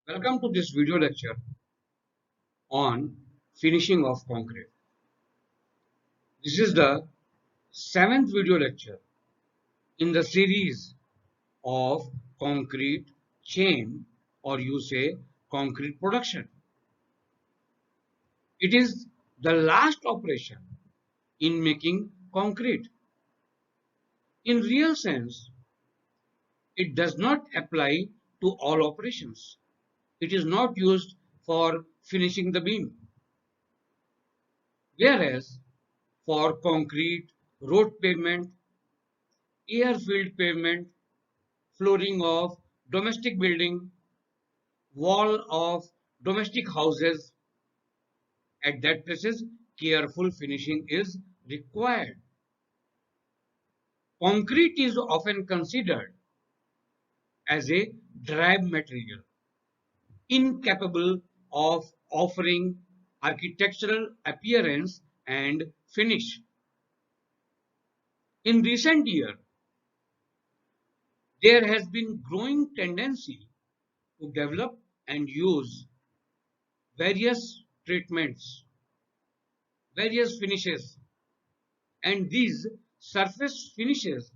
Welcome to this video lecture on finishing of concrete. This is the 7th video lecture in the series of concrete chain, or you say concrete production. It is the last operation in making concrete. In real sense, it does not apply to all operations. It is not used for finishing the beam. Whereas for concrete, road pavement, air-filled pavement, flooring of domestic building, wall of domestic houses, at that places careful finishing is required. Concrete is often considered as a drab material, incapable of offering architectural appearance and finish. In recent years, there has been growing tendency to develop and use various treatments, various finishes, and these surface finishes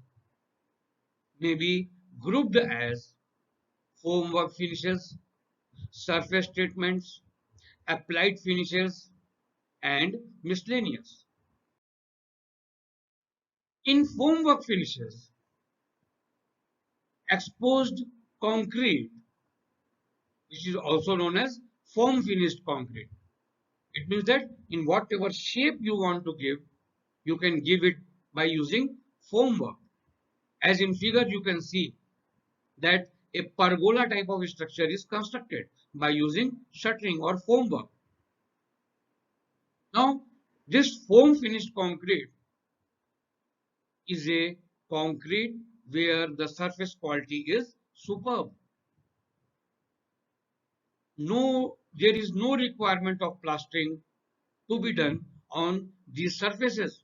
may be grouped as formwork finishes, surface treatments, applied finishes, and miscellaneous. In formwork finishes, exposed concrete, which is also known as foam finished concrete. It means that in whatever shape you want to give, you can give it by using formwork. As in figure, you can see that a pergola type of structure is constructed by using shuttering or formwork. Now, this foam finished concrete is a concrete where the surface quality is superb. There is no requirement of plastering to be done on these surfaces.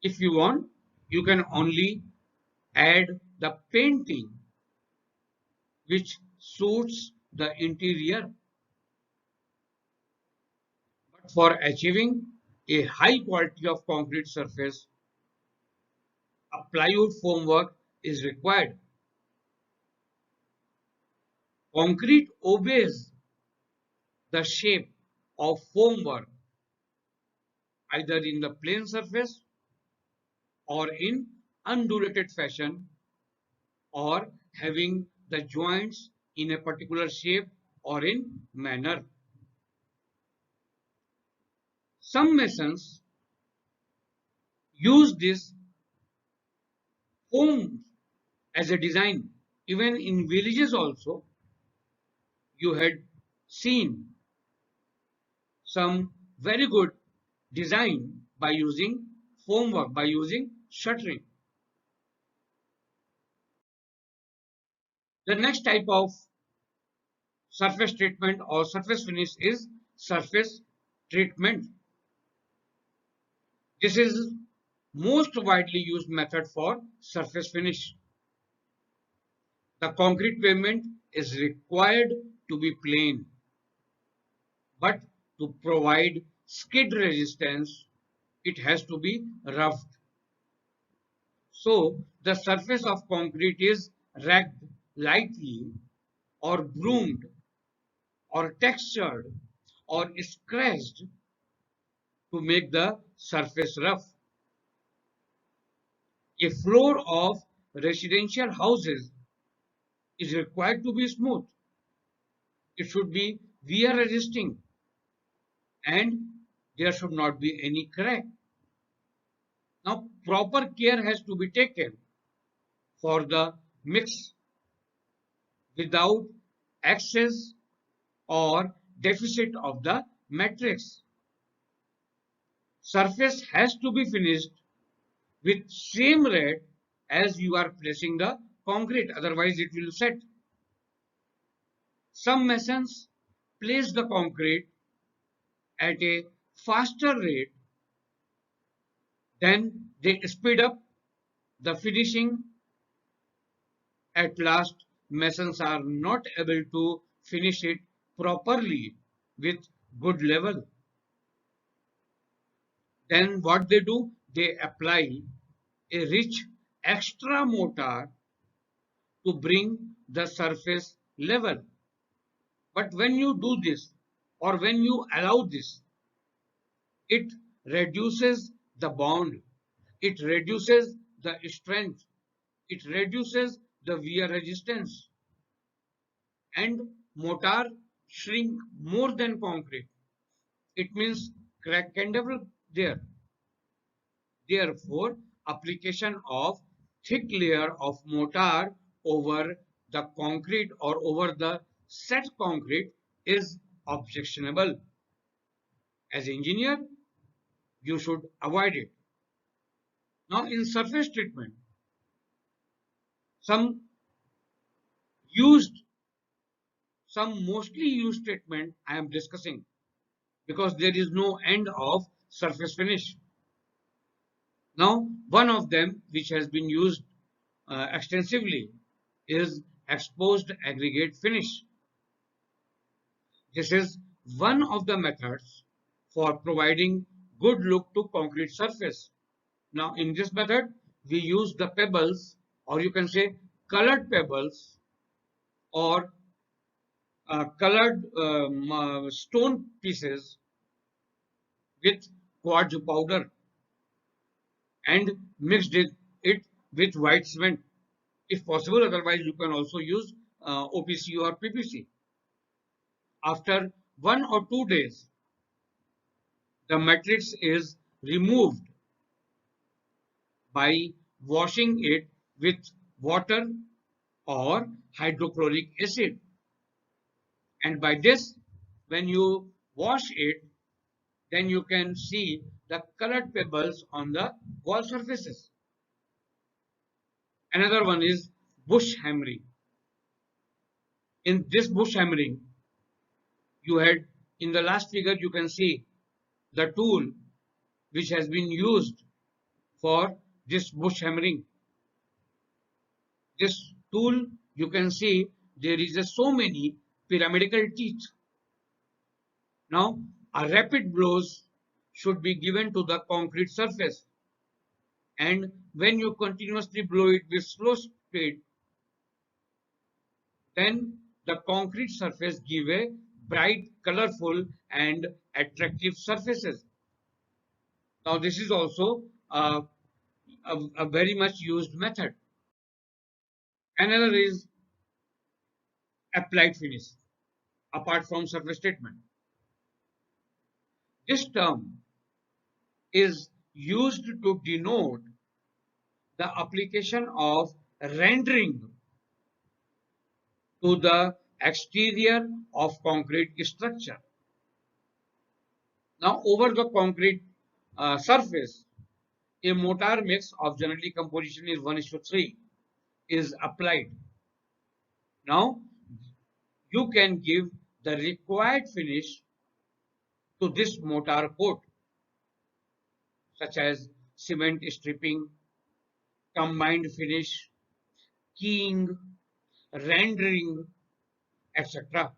If you want, you can only add the painting which suits the interior. But for achieving a high quality of concrete surface, a plywood formwork is required. Concrete obeys the shape of formwork either in the plane surface or in undulated fashion, or having the joints in a particular shape or in manner. Some masons use this foam as a design. Even in villages also, you had seen some very good design by using formwork, by using shuttering. The next type of surface treatment or surface finish is surface treatment. This is most widely used method for surface finish. The concrete pavement is required to be plain, but to provide skid resistance, it has to be roughed. So the surface of concrete is ragged lightly or broomed or textured or scratched to make the surface rough. A floor of residential houses is required to be smooth. It should be wear resisting and there should not be any crack. Now proper care has to be taken for the mix without excess or deficit of the matrix. Surface has to be finished with same rate as you are placing the concrete, otherwise it will set. Some masons place the concrete at a faster rate, then they speed up the finishing. At last, masons are not able to finish it properly with good level. Then what they do? They apply a rich extra mortar to bring the surface level. But when you do this, or when you allow this, it reduces the bond, it reduces the strength, it reduces the wear resistance, and mortar shrink more than concrete. It means crack can develop there. Therefore, application of thick layer of mortar over the concrete or over the set concrete is objectionable. As engineer, you should avoid it. Now, in surface treatment, some used, some mostly used treatment I am discussing because there is no end of surface finish. Now, one of them which has been used extensively is exposed aggregate finish. This is one of the methods for providing good look to concrete surface. Now, in this method, we use the pebbles, or you can say colored pebbles, or colored stone pieces with quartz powder and mixed it with white cement if possible. Otherwise, you can also use OPC or PPC. After 1 or 2 days, the matrix is removed by washing it with water or hydrochloric acid. And by this, when you wash it, then you can see the colored pebbles on the wall surfaces. Another one is bush hammering. In this bush hammering, you had in the last figure, you can see the tool which has been used for this bush hammering. This tool, you can see there is so many pyramidal teeth. Now, a rapid blows should be given to the concrete surface, and when you continuously blow it with slow speed, then the concrete surface give a bright, colorful and attractive surfaces. Now, this is also a very much used method. Another is applied finish, apart from surface treatment. This term is used to denote the application of rendering to the exterior of concrete structure. Now, over the concrete surface, a mortar mix of generally composition is 1:3 is applied. Now, you can give the required finish to this mortar coat, such as cement stripping, combined finish, keying, rendering, etc.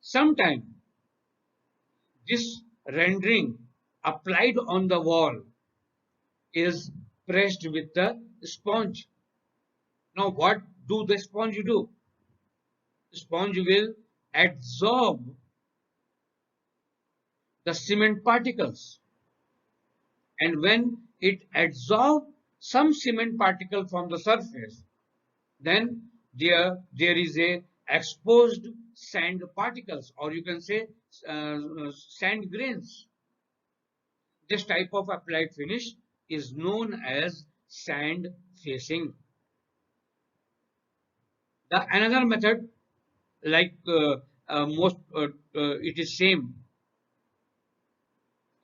Sometimes this rendering applied on the wall is pressed with the sponge. Now, what do the sponge do? The sponge will absorb the cement particles, and when it absorbs some cement particle from the surface, then there is a exposed sand particles, or you can say sand grains. This type of applied finish is known as sand facing. The another method, like it is same.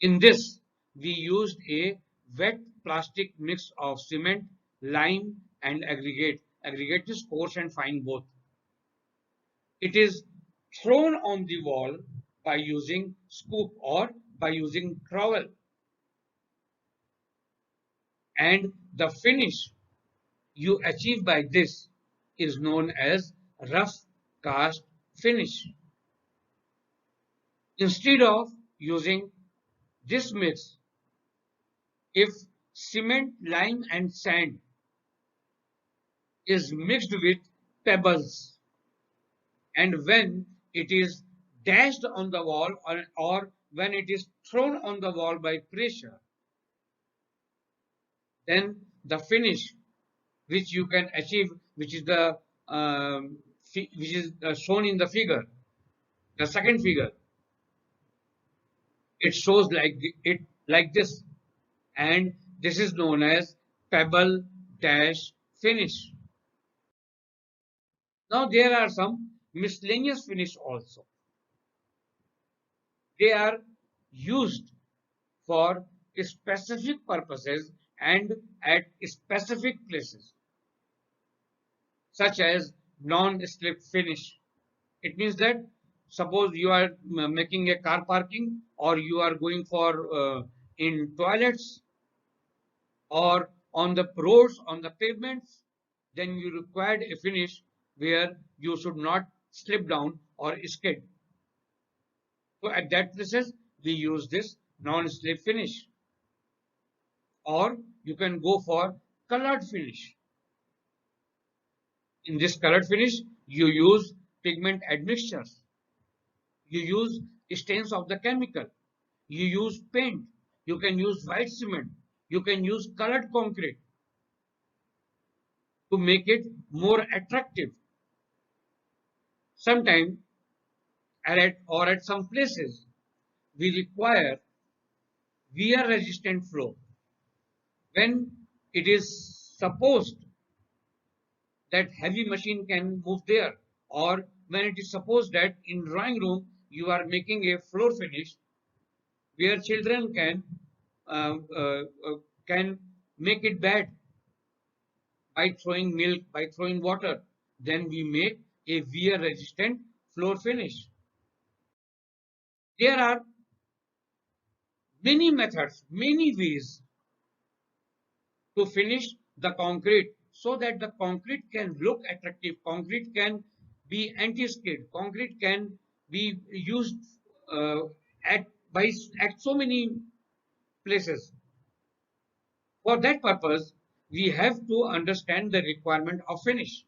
In this, we used a wet plastic mix of cement, lime, and aggregate. Aggregate is coarse and fine both. It is thrown on the wall by using scoop or by using trowel, and the finish you achieve by this is known as rough cast finish. Instead of using this mix, if cement, lime and sand is mixed with pebbles, and when it is dashed on the wall, or when it is thrown on the wall by pressure, then the finish which you can achieve, which is the which is shown in the figure, the second figure, it shows it like this, and this is known as pebble dash finish. Now there are some miscellaneous finish also. They are used for specific purposes and at specific places, such as non-slip finish. It means that suppose you are making a car parking, or you are going for in toilets, or on the roads, on the pavements, then you required a finish where you should not slip down or skid. So at that places, we use this non-slip finish. Or you can go for colored finish. In this colored finish, you use pigment admixtures. You use stains of the chemical. You use paint. You can use white cement. You can use colored concrete to make it more attractive. Sometimes, at some places, we require wear resistant floor. When it is supposed that heavy machine can move there, or when it is supposed that in drawing room you are making a floor finish where children uh, uh, can make it bad by throwing milk, by throwing water, then we make a wear resistant floor finish. There are many methods, many ways to finish the concrete so that the concrete can look attractive, concrete can be anti-skid, concrete can be used uh, at by at so many places. For that purpose, we have to understand the requirement of finish.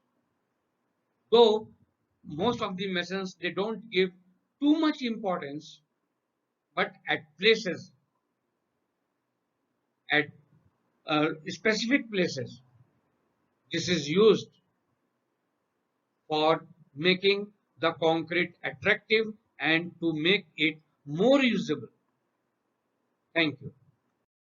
Though most of the masons, they don't give too much importance, but at places, at specific places, this is used for making the concrete attractive and to make it more usable. Thank you.